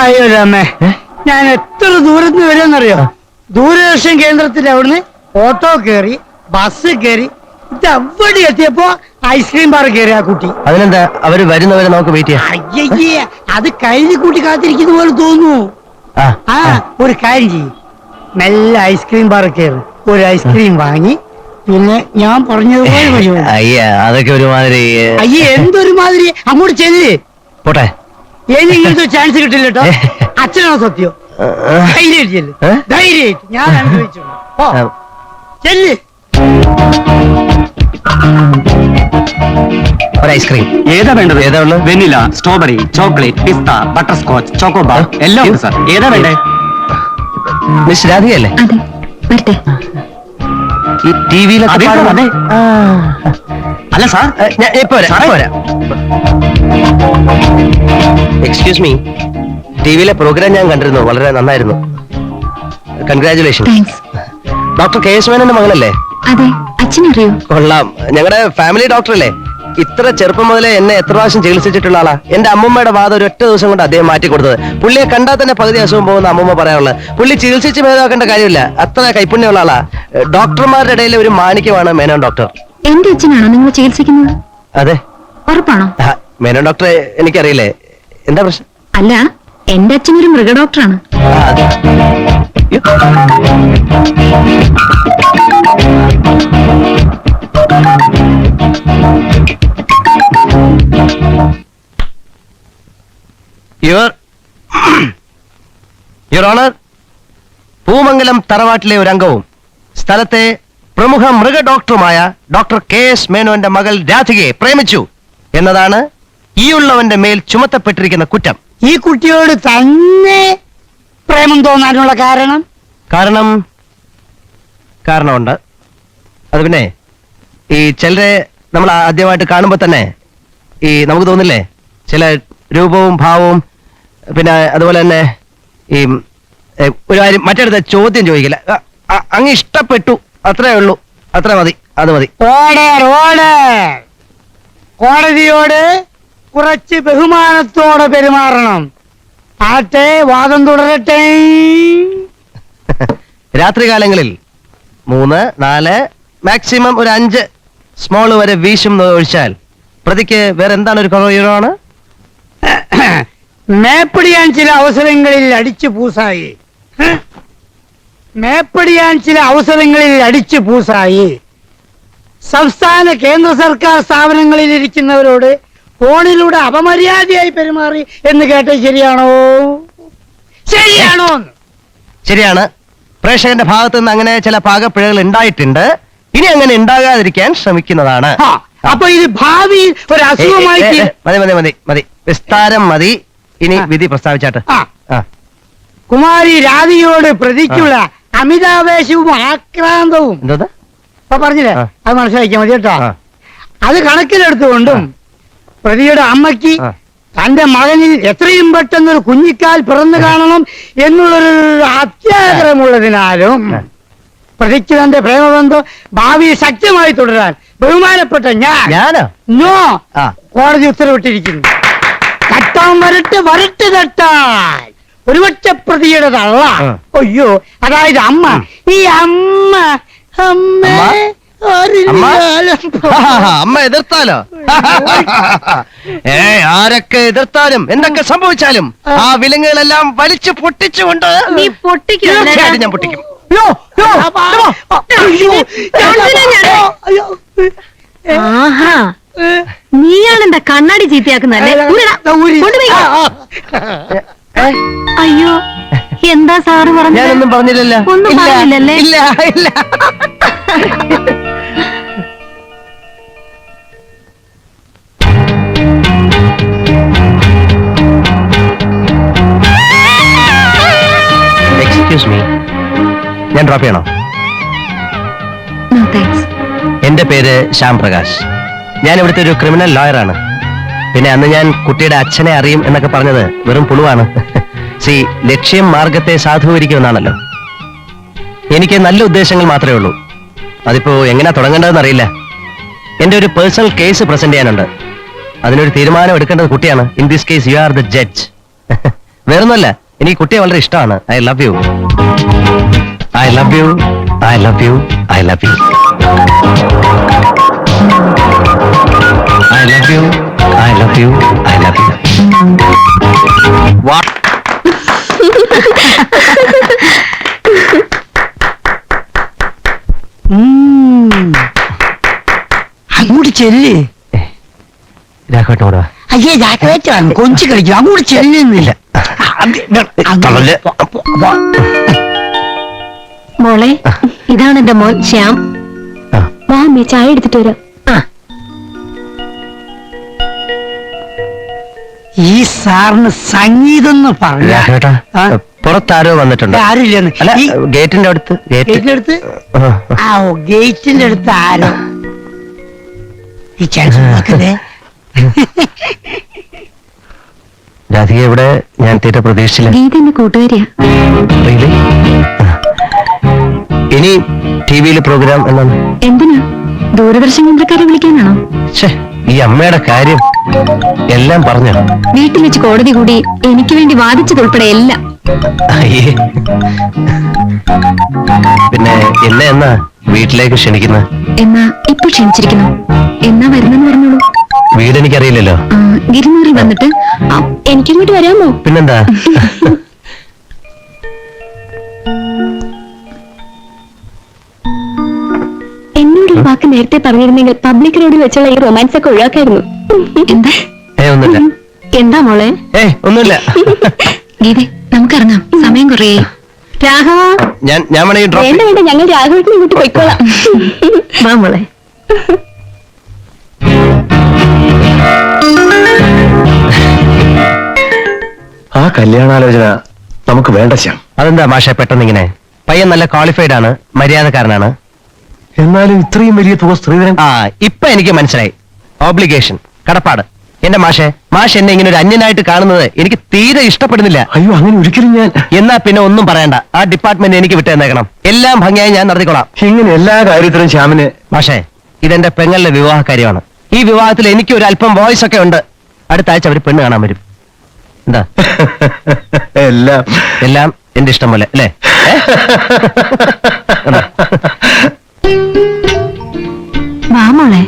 അയ്യോ രാമേ, ഞാൻ എത്ര ദൂരത്ത് വരുമെന്നറിയോ? ദൂരദർശൻ കേന്ദ്രത്തിന്റെ അവിടുന്ന് ഓട്ടോ കയറി, ബസ് കയറി, ഇതവിടെ എത്തിയപ്പോ ഐസ്ക്രീം ബാർ കയറി ആ കുട്ടി. അതിനെന്താ, അവര് വരുന്നവരെ നമുക്ക് വെയിറ്റ് ചെയ്യാം. അയ്യയ്യേ, അത് കൈലി കൂട്ടി കാത്തിരിക്കുന്ന പോലെ തോന്നുന്നു. ആ, ഒരു കാര്യം ചെയ്യും, മെല്ലെ ഐസ്ക്രീം ബാർ കയറി ഒരു ഐസ്ക്രീം വാങ്ങി, പിന്നെ ഞാൻ പറഞ്ഞതുപോലെ വരുമോ? അയ്യ, അതൊക്കെ ഒരുമാതിരി. അയ്യേ, എന്തൊരു മാതിരി, അങ്ങോട്ട് ചെല്ല്. പോട്ടെ, എനിക്ക് ഇങ്ങനത്തെ ചാൻസ് കിട്ടില്ല കേട്ടോ. അച്ഛനാണോ സത്യം? ധൈര്യമായിട്ട് ചെല്ല്, ധൈര്യമായിട്ട്, ഞാൻ അനുഭവിച്ചോളൂ. ചെല്ല്. ഒരു ഐസ്ക്രീം ഏതാ വേണ്ടത്? ഏതാ ഉള്ളത്? വെനില, സ്ട്രോബെറി, ചോക്ലേറ്റ്, പിസ്ത, ബട്ടർ സ്കോച്ച്, ചോക്കോബാർ എല്ലാം ഉണ്ട് സാർ. ഏതാ വേണ്ടേ? മിസ് രാധികയല്ലേ? അതെ, വരട്ടെ. ഈ ടിവിയിലൊക്കെ അല്ല സാർ, എക്സ്ക്യൂസ് മീ, ടിവിയിലെ പ്രോഗ്രാം ഞാൻ കണ്ടിരുന്നു, വളരെ നന്നായിരുന്നു. Congratulation. Thanks. Doctor K S മേനന്റെ മകളല്ലേ? അതെ, അച്ഛനറിയോ? കൊള്ളാം, ഞങ്ങളുടെ ഫാമിലി ഡോക്ടറല്ലേ. ഇത്ര ചെറുപ്പം മുതലേ എന്നെ എത്ര പ്രാവശ്യം ചികിത്സിച്ചിട്ടുള്ള ആളാ. എന്റെ അമ്മൂമ്മയുടെ വാദം ഒരു ഒറ്റ ദിവസം കൊണ്ട് അദ്ദേഹം മാറ്റി കൊടുത്തത്. പുള്ളിയെ കണ്ടാൽ തന്നെ പകുതി അസുഖം പോകുന്ന അമ്മൂമ്മ പറയാനുള്ളത്. പുള്ളി ചികിത്സിച്ച് ഭേദമാക്കേണ്ട കാര്യമില്ല, അത്ര കൈപ്പുണ്യമുള്ള ആളാ. ഡോക്ടർമാരുടെ ഇടയിൽ ഒരു മാണിക്യമാണ് മേനോൻ ഡോക്ടർ. എന്റെ അച്ഛനാണോ നിങ്ങൾ ചികിത്സിക്കുന്നത്? അതെ. ഉറപ്പാണോ? മേനോൻ ഡോക്ടറെ എനിക്കറിയില്ലേ, എന്താ പ്രശ്നം? അല്ല, എന്റെ അച്ഛനൊരു മൃഗഡോക്ടറാണ്. അതെ. യുവർ ഓണർ, പൂമംഗലം തറവാട്ടിലെ ഒരു അംഗവും സ്ഥലത്തെ പ്രമുഖ മൃഗ ഡോക്ടറുമായ ഡോക്ടർ കെ എസ് മേനോന്റെ മകൾ രാധികയെ പ്രേമിച്ചു എന്നതാണ് ഈ ഉള്ളവന്റെ മേൽ ചുമത്തപ്പെട്ടിരിക്കുന്ന കുറ്റം. ഈ കുട്ടിയോട് തന്നെ പ്രേമം തോന്നാനുള്ള കാരണമുണ്ട്. അത് പിന്നെ ഈ ചിലരെ നമ്മൾ ആദ്യമായിട്ട് കാണുമ്പോൾ തന്നെ ഈ നമുക്ക് തോന്നില്ലേ, ചില രൂപവും ഭാവവും, പിന്നെ അതുപോലെ തന്നെ ഈ ഒരു കാര്യം മറ്റടുത്ത ചോദ്യം ചോദിക്കില്ല, അങ്ങ് ഇഷ്ടപ്പെട്ടു, അത്രേ ഉള്ളൂ, അത്ര മതി, അത് മതി. കോടതിയോട് കുറച്ച് ബഹുമാനത്തോടെ പെരുമാറണം. ആട്ടെ, വാദം തുടരട്ടെ. രാത്രികാലങ്ങളിൽ 3, 4, മാക്സിമം ഒരു 5 സ്മോൾ വരെ വീശും ഒഴിച്ചാൽ പ്രതിക്ക് വേറെ എന്താണ് ഒരു കുറവാണ്? മേപ്പടിയാൻ ചില അവസരങ്ങളിൽ അടിച്ചു പൂസായി സംസ്ഥാന കേന്ദ്ര സർക്കാർ സ്ഥാപനങ്ങളിൽ ഇരിക്കുന്നവരോട് ഫോണിലൂടെ അപമര്യാദയായി പെരുമാറി എന്ന് കേട്ടത് ശരിയാണോ? ശരിയാണ്. പ്രേക്ഷകന്റെ ഭാഗത്ത് നിന്ന് അങ്ങനെ ചില പാകപ്പിഴകൾ ഉണ്ടായിട്ടുണ്ട്. ഇനി അങ്ങനെ ഉണ്ടാകാതിരിക്കാൻ ശ്രമിക്കുന്നതാണ്. അപ്പൊ ഇത് ഭാവിയിൽ ഒരു അസുഖമായി മതി, വിസ്താരം മതി. ഇനി വിധി പ്രസ്താവിച്ചാട്ട്. കുമാരി രാധികയോട് പ്രതിക്കുള്ള അമിതാവേശവും ആക്രാന്തവും ഇപ്പൊ പറഞ്ഞില്ലേ, അത് മനസ്സിലാക്കിയാൽ മതി കേട്ടോ. അത് കണക്കിലെടുത്തുകൊണ്ടും പ്രതിയുടെ അമ്മയ്ക്ക് തന്റെ മകനിൽ എത്രയും പെട്ടെന്നൊരു കുഞ്ഞിക്കാൽ പിറന്നു കാണണം എന്നുള്ളൊരു അത്യാഗ്രഹമുള്ളതിനാലും പ്രതിക്ക് തന്റെ പ്രേമബന്ധം ഭാവിയിൽ ശക്തമായി തുടരാൻ ബഹുമാനപ്പെട്ട ഞാൻ കോടതി ഉത്തരവിട്ടിരിക്കുന്നു. തട്ടാൻ വരട്ട് തട്ടാൻ ഒരുപക്ഷ പ്രതിയുടെ തള്ള, അയ്യോ, അതായത് അമ്മ. ഈ അമ്മ എതിർത്താലോ? ആരൊക്കെ എതിർത്താലും എന്തൊക്കെ സംഭവിച്ചാലും ആ വിലങ്ങുകളെല്ലാം വലിച്ചു പൊട്ടിച്ചുകൊണ്ട് തീർച്ചയായിട്ടും ഞാൻ പൊട്ടിക്കും. നീയാണെന്താ കണ്ണാടി ചീത്തയാക്കുന്നല്ലേ? അയ്യോ, എന്താ സാറ് പറഞ്ഞു? ഞാനൊന്നും പറഞ്ഞില്ലല്ലോ. ഒന്നും പറഞ്ഞില്ലല്ലേ? ഇല്ല. എക്സ്ക്യൂസ് മീ, ഞാൻ ഡ്രോപ്പ് ചെയ്യണോ? എന്റെ പേര് ശ്യാം പ്രകാശ്. ഞാൻ ഇവിടുത്തെ ഒരു ക്രിമിനൽ ലോയറാണ്. പിന്നെ അന്ന് ഞാൻ കുട്ടിയുടെ അച്ഛനെ അറിയും എന്നൊക്കെ പറഞ്ഞത് വെറും പുളുവാണ്. ലക്ഷ്യം മാർഗത്തെ സാധൂകരിക്കുമെന്നാണല്ലോ. എനിക്ക് നല്ല ഉദ്ദേശങ്ങൾ മാത്രമേ ഉള്ളൂ. അതിപ്പോ എങ്ങനെ തുടങ്ങേണ്ടതെന്ന് അറിയില്ല. എന്റെ ഒരു പേഴ്സണൽ കേസ് പ്രസന്റ് ചെയ്യാനുണ്ട്. അതിനൊരു തീരുമാനം എടുക്കേണ്ടത് കുട്ടിയാണ്. In this case you are the judge. വേറൊന്നുമല്ല, എനിക്ക് കുട്ടിയെ വളരെ ഇഷ്ടമാണ്. I love you, I love you, I love you, I love you, I love you, I love you, I love you. അങ്ങോട്ട് ചെല്ല്. രാഘവേട്ടനോട് വാ. അയ്യേ രാഘവേറ്റാണ് കൊഞ്ചു കളിക്കും. അങ്ങോട്ട് ചെല്ലുന്നില്ല. തള്ളല്. മോളെ, ഇതാണ് എന്റെ മോൻ ശ്യാം. ആ. വാ അമ്മേ, ചായ എടുത്തിട്ട് വരാം. ഈ സാറിന് സംഗീതം എന്ന് പറഞ്ഞ രാഘവേട്ടാ, പുറത്താരോ വന്നിട്ടുണ്ട്. ആരുമില്ലെന്ന്. അല്ല, ഈ ഗേറ്റിന്റെ അടുത്ത്. ഗേറ്റിന്റെ അടുത്ത്. ആ ഓ ഗേറ്റിന്റെ അടുത്ത് ആരോ. ഈ ചാൻസ് നോക്കല്ലേ. രാധിക ഇവിടെ ഞാൻ തീരെ പ്രതീക്ഷിച്ചില്ല. ഗീത എന്റെ കൂട്ടുകാരിയാ. Really? ഇനി ടിവിയിലെ പ്രോഗ്രാം എന്നാണ്? എന്തിനാ? ദൂരദർശൻ കേന്ദ്രക്കാരെ വിളിക്കാനാണോ? ഛേ, ഈ അമ്മയുടെ കാര്യം എല്ലാം പറഞ്ഞു. വീട്ടിൽ വെച്ച് കോടതി കൂടി എനിക്ക് വേണ്ടി വാദിച്ചതുൾപ്പെടെ എല്ലാം. അയ്യേ. പിന്നെ എന്നെ എന്നാ വീട്ടിലേക്ക് ക്ഷണിക്കുന്നത്? എന്നാ ഇപ്പൊ ക്ഷണിച്ചിരിക്കുന്നു. എന്നാ വരുന്നെന്ന് പറഞ്ഞോളൂ. വീട് എനിക്കറിയില്ലല്ലോ. ഗിരിനൂറിൽ വന്നിട്ട് എനിക്കിങ്ങോട്ട് വരാമോ? പിന്നെന്താ. എന്നോടൊരു വാക്ക് നേരത്തെ പറഞ്ഞിരുന്നെങ്കിൽ പബ്ലിക് റോഡിൽ വെച്ചുള്ള ഈ റൊമാൻസ് ഒക്കെ ഒഴിവാക്കായിരുന്നു. എന്താ? ഒന്നുമില്ല. എന്താ മോളെ? ഒന്നുമില്ല. ഗീതെ, നമുക്കിറങ്ങാം, സമയം കുറേ. രാഘവ, ഞാൻ വേണമെങ്കിൽ ഡ്രോപ്പ്. വേണ്ട വേണ്ട, ഞങ്ങൾ രാഘവട്ടിനെ ഇങ്ങോട്ട് പോയിക്കോളാം. വാ മോളെ. ആ കല്യാണാലോചന നമുക്ക് വേണ്ട ശ്യാം. അതെന്താ മാഷെ പെട്ടെന്ന് ഇങ്ങനെ? പയ്യൻ നല്ല ക്വാളിഫൈഡ് ആണ്, മര്യാദക്കാരനാണ്. എന്നാലും ഇത്രയും വലിയ തുക സ്ത്രീധനം. ഇപ്പൊ എനിക്ക് മനസ്സിലായി. ഓബ്ലിഗേഷൻ, കടപ്പാട്. എന്റെ മാഷ് എന്നെ ഇങ്ങനെ ഒരു അന്യനായിട്ട് കാണുന്നത് എനിക്ക് തീരെ ഇഷ്ടപ്പെടുന്നില്ല. അയ്യോ, അങ്ങനെ ഒരിക്കലും ഞാൻ. എന്നാ പിന്നെ ഒന്നും പറയണ്ട, ആ ഡിപ്പാർട്ട്മെന്റ് എനിക്ക് വിട്ടേന്നേക്കണം. എല്ലാം ഭംഗിയായി ഞാൻ നടത്തിക്കോളാം. ഇങ്ങനെ എല്ലാ കാര്യത്തിലും ശ്യാമിന്. മാഷേ, ഇതെന്റെ പെങ്ങളുടെ വിവാഹ കാര്യമാണ്. ഈ വിവാഹത്തിൽ എനിക്ക് ഒരു അല്പം വോയിസ് ഒക്കെ ഉണ്ട്. അടുത്ത ആഴ്ച അവര് പെണ്ണ് കാണാൻ വരും. എന്താ? എല്ലാം എന്റെ ഇഷ്ടം പോലെ അല്ലേ? വാ മോളെ.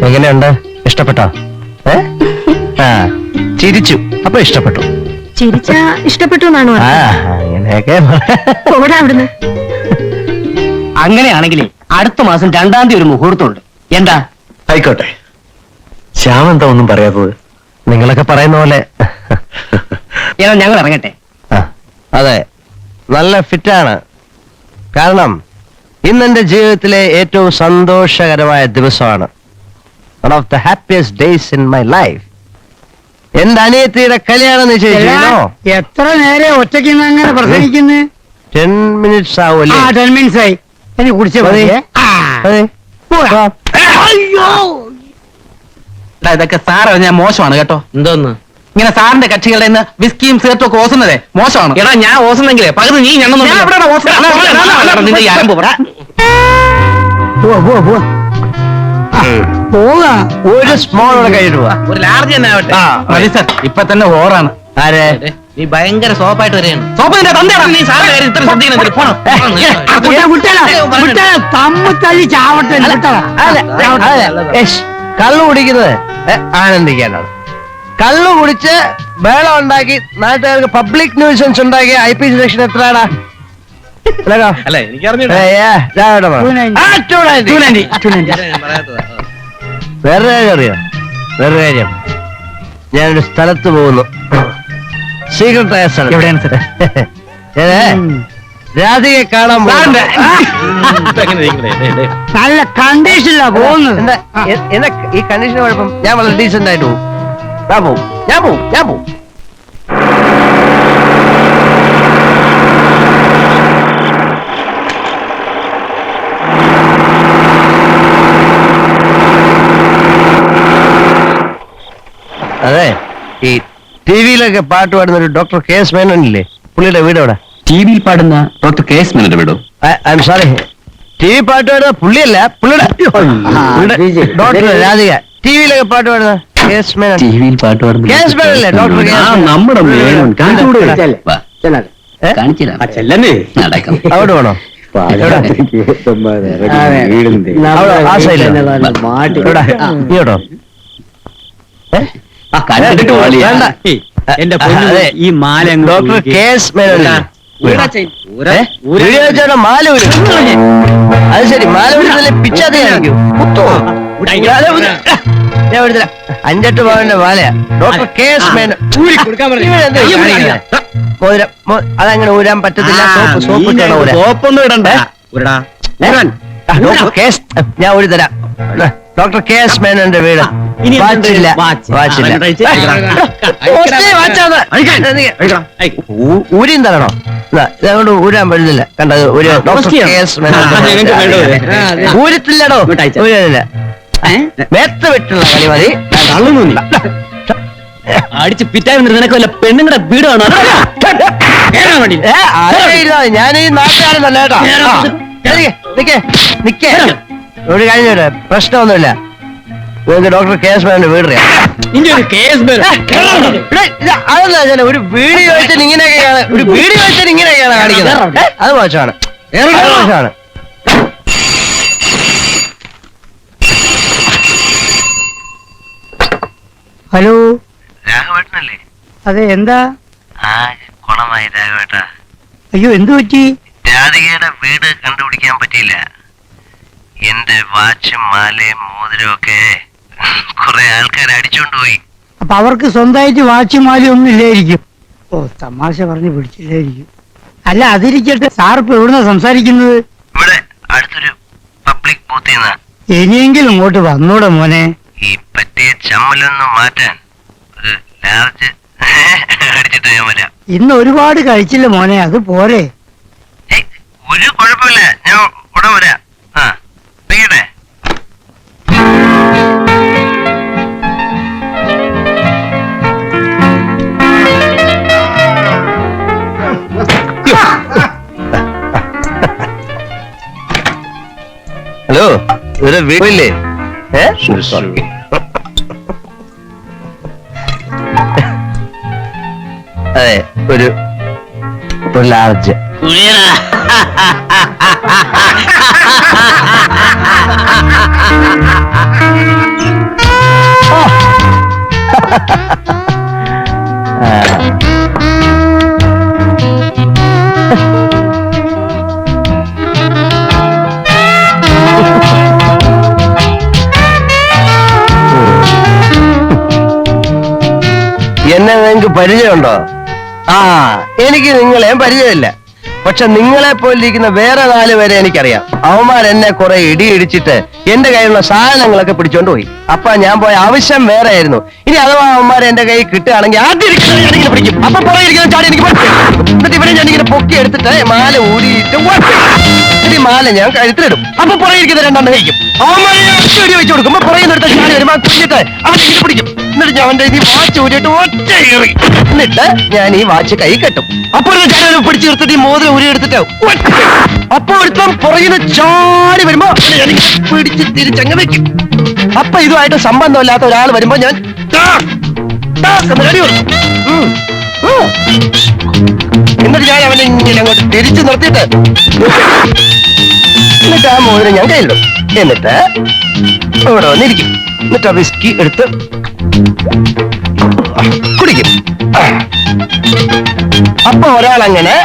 എങ്ങനെയുണ്ട്? ഇഷ്ടപ്പെട്ടോ? ചിരിച്ചു, അപ്പൊ ഇഷ്ടപ്പെട്ടു. ചിരിച്ച ഇഷ്ടപ്പെട്ടു എന്നാണോ? അങ്ങനെയൊക്കെ അവിടുന്ന്. അങ്ങനെയാണെങ്കിൽ അടുത്ത മാസം 2-ാം തീയതി ഒരു മുഹൂർത്തമുണ്ട്. എന്താ? ആയിക്കോട്ടെ. ശ്യാം എന്താ ഒന്നും പറയാത്തത്? നിങ്ങളൊക്കെ പറയുന്ന പോലെ. ഏതാ ഞങ്ങൾ ഇറങ്ങട്ടെ? അതെ, നല്ല ഫിറ്റാണ്. കാരണം ഇന്നെന്റെ ജീവിതത്തിലെ ഏറ്റവും സന്തോഷകരമായ ദിവസമാണ്. One of the happiest days in my life. എന്റെ അനിയത്തിയുടെ കല്യാണം നിശ്ചയിച്ചിരുന്നോ? എത്ര നേരെ ഒറ്റയ്ക്ക് അങ്ങനെ പ്രസംഗിക്കുന്നു? 10 minutes ആവൂല്ലേ? 10 minutes ആയി. എനിക്ക് കുടിച്ച അതെ. അയ്യോ, ഇതൊക്കെ സാർ ഞാൻ മോശമാണ് കേട്ടോ. എന്തോന്ന് ഇങ്ങനെ സാറിന്റെ കക്ഷികളുടെ നിന്ന് വിസ്കിയും സിഗരറ്റും ഒക്കെ ഓസുന്നതേ മോശമാണ്. എടാ, ഞാൻ ഓസുന്നെങ്കിലേ പകുതി നീ പോകാ. ഒരു സ്മോൾ കഴിഞ്ഞിട്ട് പോവാ. ഒരു ലാർജ് തന്നെ ആവട്ടെ. മതി സാർ, ഇപ്പൊ തന്നെ ഓറാണ്. ആരെ? നീ ഭയങ്കര സോപ്പായിട്ട് വരെയാണ്. സോപ്പിന്റെ തന്തയാണ് നീ സാറിന്റെ കാര്യം ഇത്ര തമ്മു തല്ലി ചാവട്ടെ. കള്ളു കുടിക്കുന്നത് ആനന്ദിക്കാനാണ്. കള്ളു കുടിച്ച് ബഹളം ഉണ്ടാക്കി നാട്ടുകാർക്ക് പബ്ലിക് ന്യൂസൻസ് ഉണ്ടാക്കിയ IPC സെക്ഷൻ എത്രയാടാ? അല്ല എനിക്ക് വേറെ കാര്യം അറിയോ? വേറെ കാര്യം, ഞാനൊരു സ്ഥലത്ത് പോകുന്നു. സീക്രട്ടായ സ്ഥലം. എവിടെയാണ് സാർ? രാധികയെ കാണാൻ പോകുന്നു. നല്ല കണ്ടീഷനിലാ പോകുന്നത്. എന്താ എന്താ ഈ കണ്ടീഷൻ കുഴപ്പം? ഞാൻ വളരെ ഡീസന്റ് ആയിട്ട് പോകും. ഞാൻ പോവും. അതെ, ഈ ടി വിയിലൊക്കെ പാട്ട് പാടുന്ന ഒരു ഡോക്ടർ കെ എസ് മേനോനില്ലേ, പുള്ളിയുടെ വീട് എവിടെ? ടി വിയിൽ പാടുന്ന ഡോക്ടർ കെ എസ് മേനോന്റെ വീടോ? I am sorry, T V പാട്ട് പാടുന്ന പുള്ളിയല്ല, പുള്ളിയുടെ ഡോക്ടർ രാധിക. ടി വിയിലൊക്കെ പാട്ട് പാടുന്ന കെ എസ് മേനോൻ. ടി വിയിൽ പാട്ട് പാടുന്ന കെ എസ് മേനോനല്ലേ ഡോക്ടർ കെ എസ് മേനോൻ? നമ്മുടെ മേനോൻ. കാണിച്ചില്ല അവിടെ വേണോ? ആ സൈഡിൽ ഇങ്ങോട്ടോ? വേണ്ട. എന്റെ അതെ. ഈ മാല ഡോക്ടർ കെ എസ് മേനോൻ മാല ഊരും. അത് ശരി, മാല ഊരുന്നല്ലേ പിച്ചാതെ കാണിക്കൂ. ഞാൻ എടുത്തില്ല. 5-8 പവന്റെ മാലയാ ഡോക്ടർ കെ എസ് മേനോൻ. മോതിരം അതങ്ങനെ ഊരാൻ പറ്റത്തില്ല. സോപ്പ് സോപ്പൊന്നും ഇടണ്ടേ? ഡോക്ടർ കെ എസ്, ഞാൻ ഊരി തരാം. ഡോക്ടർ കെ എസ് മേനോന്റെ വീട്. വാച്ചില്ല. ഊരിയും തരണോ? ഇതങ്ങോട്ട് ഊരാൻ പറ്റുന്നില്ല. കണ്ടത് ഒരു ഡോക്ടർ കെ എസ് മേനോൻ ഊരത്തില്ലടോ. ഊരില്ല, മേത്ത് വിട്ടുള്ള കളി മതി. അടിച്ച് പിറ്റായി നിനക്ക് വല്ല പെണ്ണുങ്ങളുടെ വീട് കാണോ? ഞാൻ ഈ നാട്ടുകാരനല്ല കേട്ടോ. നിക്കേ ഒരു കഴിഞ്ഞ പ്രശ്നമൊന്നുമില്ല. നിങ്ങൾക്ക് ഡോക്ടർ കെ എസ് മേനോന്റെ വീട് അറിയാം. അതല്ല, ഞാൻ ഒരു വീഡിയോ വെച്ചാൽ ഇങ്ങനെയൊക്കെയാണ് കാണിക്കുന്നത്. അത് മോശമാണ്. ഹലോ, രാഘവേട്ടനല്ലേ? അതെ, എന്താ? കുളമായി രാഘവേട്ട. അയ്യോ, എന്തു പറ്റി? രാധികയുടെ വീട് കണ്ടുപിടിക്കാൻ പറ്റിയില്ല. എന്റെ വാച്ചും മാലയും മോതിരവും ഒക്കെ കുറെ ആൾക്കാർ അടിച്ചോണ്ട് പോയി. അപ്പൊ അവർക്ക് സ്വന്തമായിട്ട് വാച്ചുമാലി ഒന്നും ഇല്ലായിരിക്കും. ഓ, തമാശ പറഞ്ഞ് പിടിച്ചില്ലായിരിക്കും. അല്ല, അതിരിക്കട്ടെ, സാറിപ്പോ എവിടുന്നാ സംസാരിക്കുന്നത്? ഇവിടെ അടുത്തൊരു പബ്ലിക് ബൂത്തിൽ നിന്നാ. ഇനിയെങ്കിലും ഇങ്ങോട്ട് വന്നൂടെ മോനെ? ഈ പറ്റിയ ചമ്മലൊന്നും മാറ്റാൻ ഒരു ലാർജ് അടിച്ചിട്ട് ഞാൻ വരാം. ഇന്ന് ഒരുപാട് കഴിച്ചില്ല മോനെ, അത് പോരെ? ഒരു കുഴപ്പമില്ല, ഞാൻ ഉടൻ വരാം. ആ, വെക്കട്ടെ. ഹലോ, ഒരു വീടില്ലേ? അതെ, ഒരു ലാർജ്. എന്നെ നിങ്ങൾക്ക് പരിചയമുണ്ടോ? ആ, എനിക്ക് നിങ്ങളെയും പരിചയമില്ല. പക്ഷെ നിങ്ങളെ പോലിരിക്കുന്ന വേറെ 4 പേരെ എനിക്കറിയാം. അവന്മാർ എന്നെ കുറെ ഇടിയിടിച്ചിട്ട് എന്റെ കയ്യിലുള്ള സാധനങ്ങളൊക്കെ പിടിച്ചോണ്ട് പോയി. അപ്പൊ ഞാൻ പോയ ആവശ്യം വേറെ ആയിരുന്നു. ഇനി അഥവാ അവന്മാർ എന്റെ കൈ കിട്ടുകയാണെങ്കിൽ ആദ്യം ഞാനിങ്ങനെ പിടിക്കും. അപ്പൊ പുറകെ ഇരിക്കുന്ന ചാടി എനിക്ക് എന്നിട്ട് ഇവരെ ഞാനിങ്ങനെ പൊക്കി എടുത്തിട്ട് മാല ഊരിയിട്ട് ഈ മാല ഞാൻ കഴുത്തിലിടും. അപ്പൊ പുറകെ ഇരിക്കുന്ന 2 കഴിക്കും. അവന്മാരെ വെടി വെച്ച് കൊടുക്കുമ്പോ പുറകെ എടുത്ത ചാടി വരുമ്പോ കുഞ്ഞിട്ട് അവനെ പിടിക്കും. എന്നിട്ട് ഞാൻ അവന്റെ വാച്ച് ഊരിയിട്ട് ഒറ്റ കയറി. എന്നിട്ട് ഞാൻ ഈ വാച്ച് കൈ കെട്ടും. അപ്പൊ പിടിച്ചു നിർത്തിട്ട് ഈ മോതിരം ഊരി എടുത്തിട്ട് അപ്പൊ ഒരുത്തം പുറകിന് ചാടി വരുമ്പോ പിടിച്ച് തിരിച്ചങ്ങ് വെക്കും. അപ്പൊ ഇതുമായിട്ട് സംബന്ധമില്ലാത്ത ഒരാൾ വരുമ്പോ ഞാൻ എന്നിട്ട് ഞാൻ അവനെ ഇങ്ങനെ അങ്ങോട്ട് തിരിച്ചു നിർത്തിയിട്ട് എന്നിട്ട് ആ മോതിരം ഞാൻ കയ്യിലിടും. എന്നിട്ട് ഇവിടെ വന്നിരിക്കും. എന്നിട്ട് ആ വിസ്കി എടുത്ത് കുടിക്കും. അപ്പൊ ഒരാളങ്ങനെ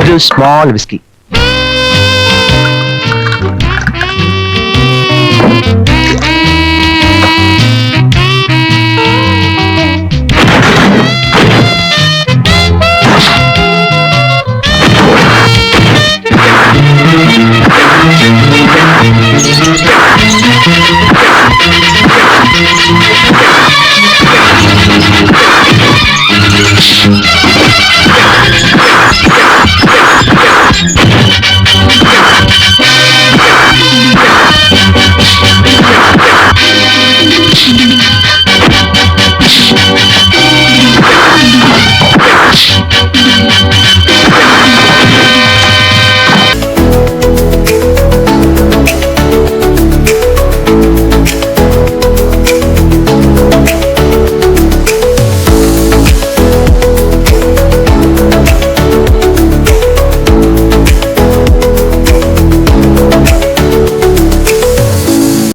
ഒരു സ്മോൾ വിസ്കി.